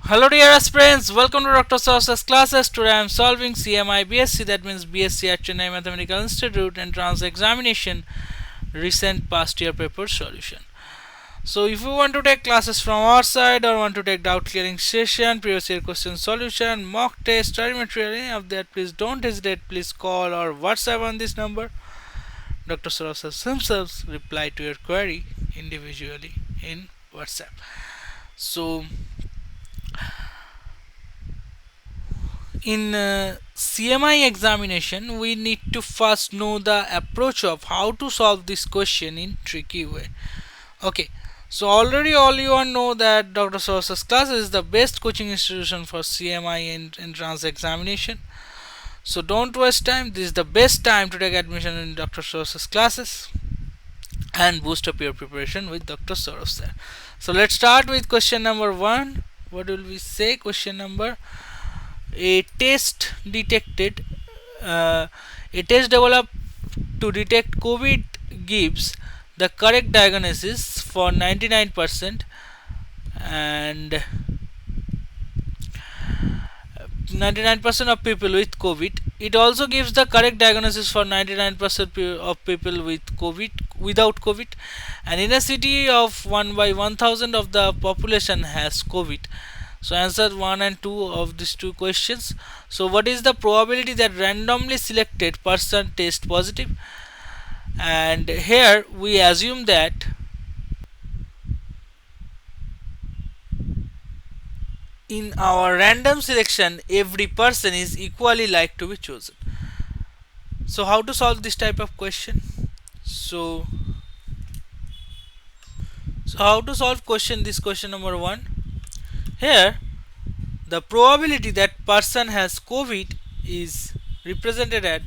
Hello dear aspirants, welcome to Dr. Sourav Sir Classes. Today I am solving CMI BSc, that means BSc at Chennai Mathematical Institute entrance examination recent past year paper solution. So if you want to take classes from our side or want to take doubt clearing session, previous year question solution, mock test, study material, any of that, please don't hesitate, please call or WhatsApp on this number. Dr. Sourav Sir himself reply to your query individually in WhatsApp. So in CMI examination, we need to first know the approach of how to solve this question in tricky way. Okay, so already all you all know that Dr. Source's class is the best coaching institution for CMI and entrance examination. So don't waste time. This is the best time to take admission in Dr. Source's classes and boost up your preparation with Dr. Sourav Sir. So let's start with question number 1. What will we say? Question number: a test detected a test developed to detect COVID gives the correct diagnosis for 99% and 99% of people with COVID. It also gives the correct diagnosis for 99% of people with COVID without COVID, and in a city of 1 by 1000 of the population has COVID. So answer 1 and 2 of these two questions. So what is the probability that randomly selected person test positive? And here we assume that in our random selection every person is equally like to be chosen. So how to solve this type of question? So how to solve question number 1? Here the probability that person has COVID is represented at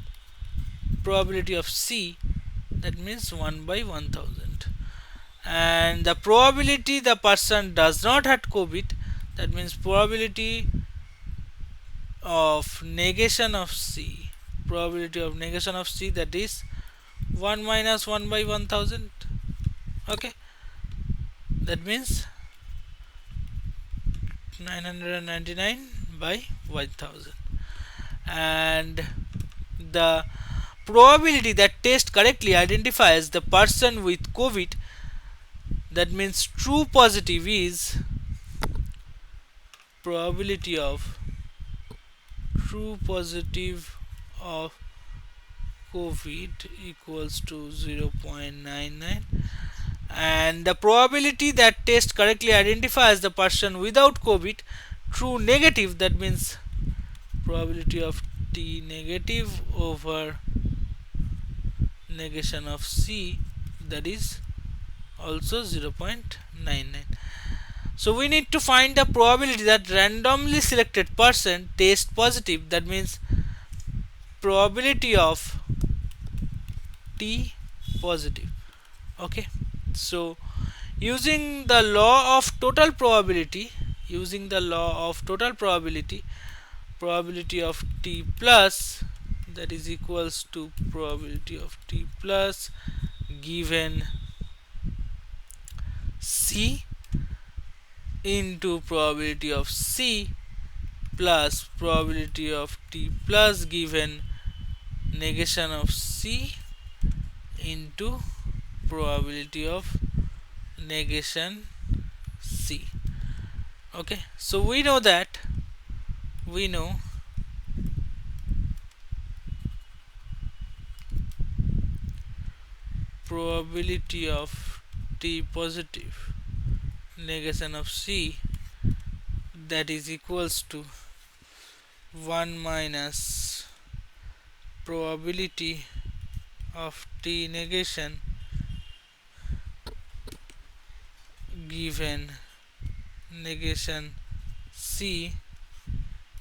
probability of C, that means 1 by 1000, and the probability the person does not have COVID, that means probability of negation of C, that is 1 minus 1 by 1000. Okay, that means 999 by 1000. And the probability that test correctly identifies the person with COVID, that means true positive, is probability of true positive of COVID equals to 0.99, and the probability that test correctly identifies the person without COVID true negative, that means probability of T negative over negation of C, that is also 0.99. So we need to find the probability that randomly selected person test positive, that means probability of T positive. Okay, so using the law of total probability, probability of T plus, that is equals to probability of T plus given C into probability of C plus probability of T plus given negation of C into probability of negation C. Okay, so we know probability of T positive negation of C, that is equals to 1 minus probability of T negation given negation C,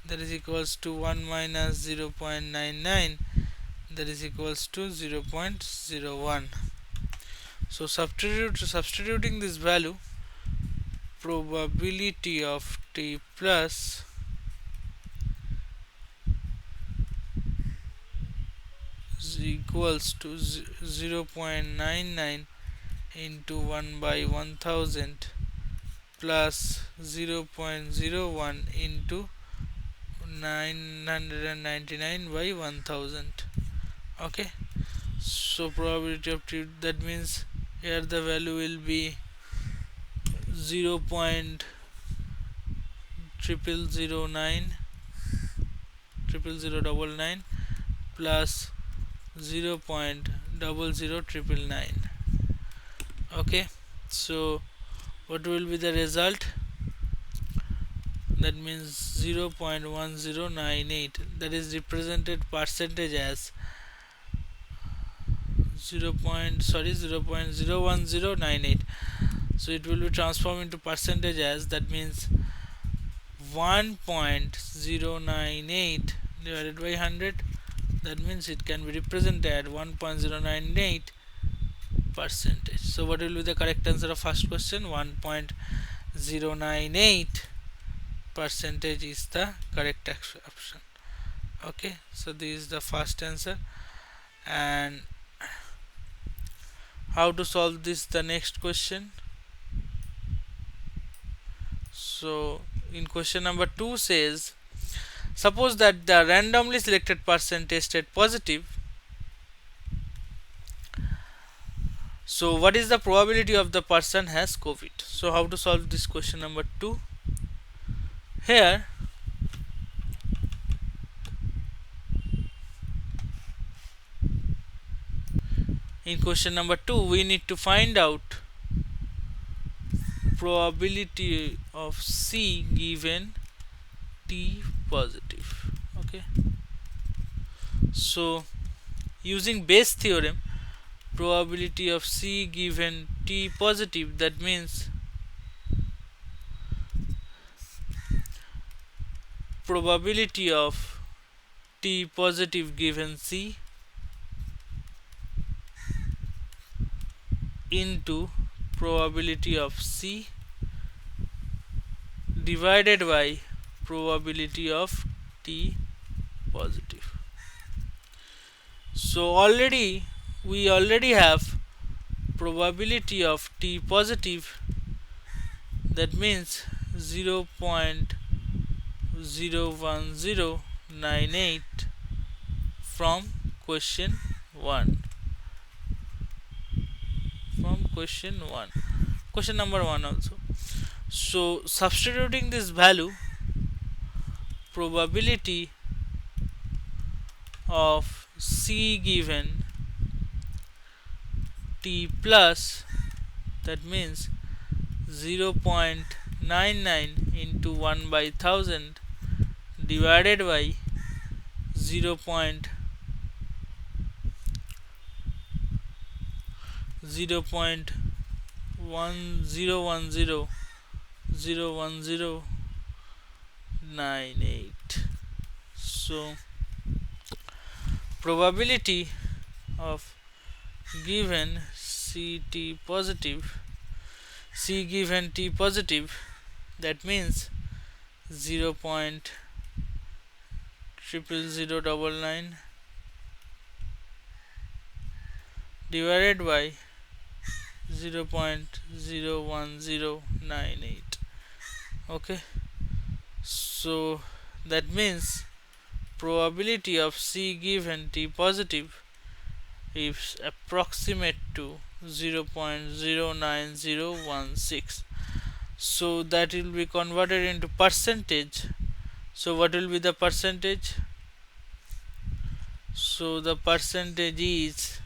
that is equals to 1 minus 0.99, that is equals to 0.01. So substituting this value, probability of T plus is equals to 0.99 into 1 by 1000 plus 0.01 into 999 by 1000. Okay, so probability of t, that means here the value will be 0.0009 plus 0.00999. Okay, so what will be the result? That means 0.1098, that is represented percentage as 0.01098. So it will be transformed into percentage as, that means 1.098 divided by 100. That means it can be represented at 1.098 percentage. So what will be the correct answer of first question? 1.098 percentage is the correct option. Okay, so this is the first answer. And how to solve this, the next question. So in question number 2 says, suppose that the randomly selected person tested positive. So what is the probability of the person has COVID? So how to solve this question number 2? Here in question number 2 we need to find out probability of C given T positive. Okay, so using Bayes theorem, probability of C given T positive, that means probability of T positive given C into probability of C divided by probability of T positive. So we already have probability of T positive, that means 0.01098 from question 1. Question number 1 also. So substituting this value, probability of C given T plus, that means 0.99 into 1 by 1000 divided by 0.101098. So probability of given C given T positive, that means 0.00099 divided by 0.01098. Okay, so that means probability of C given T positive is approximate to 0.09016. So that will be converted into percentage. So what will be the percentage? So the percentage is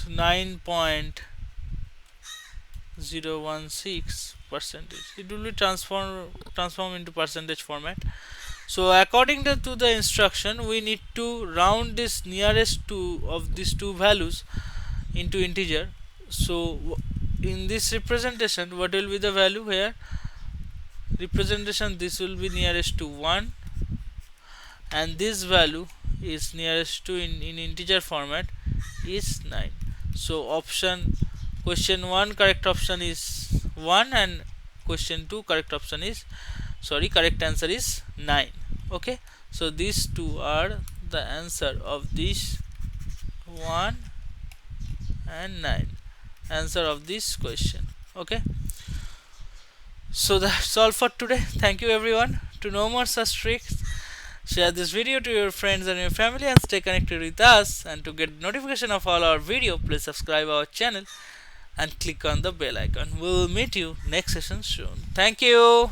9.016 percentage. It will be transform into percentage format. So according to the instruction, we need to round this nearest to of these two values into integer. So in this representation, what will be the value here? Representation, this will be nearest to 1, and this value is nearest to in integer format is 9. So question 1 correct option is 1, and question 2 correct answer is 9. Okay, so these two are the answer of this 1 and 9, answer of this question. Okay, so that's all for today. Thank you everyone. To know more such tricks, share this video to your friends and your family and stay connected with us. And to get notification of all our video, please subscribe our channel and click on the bell icon. We'll meet you next session soon. Thank you.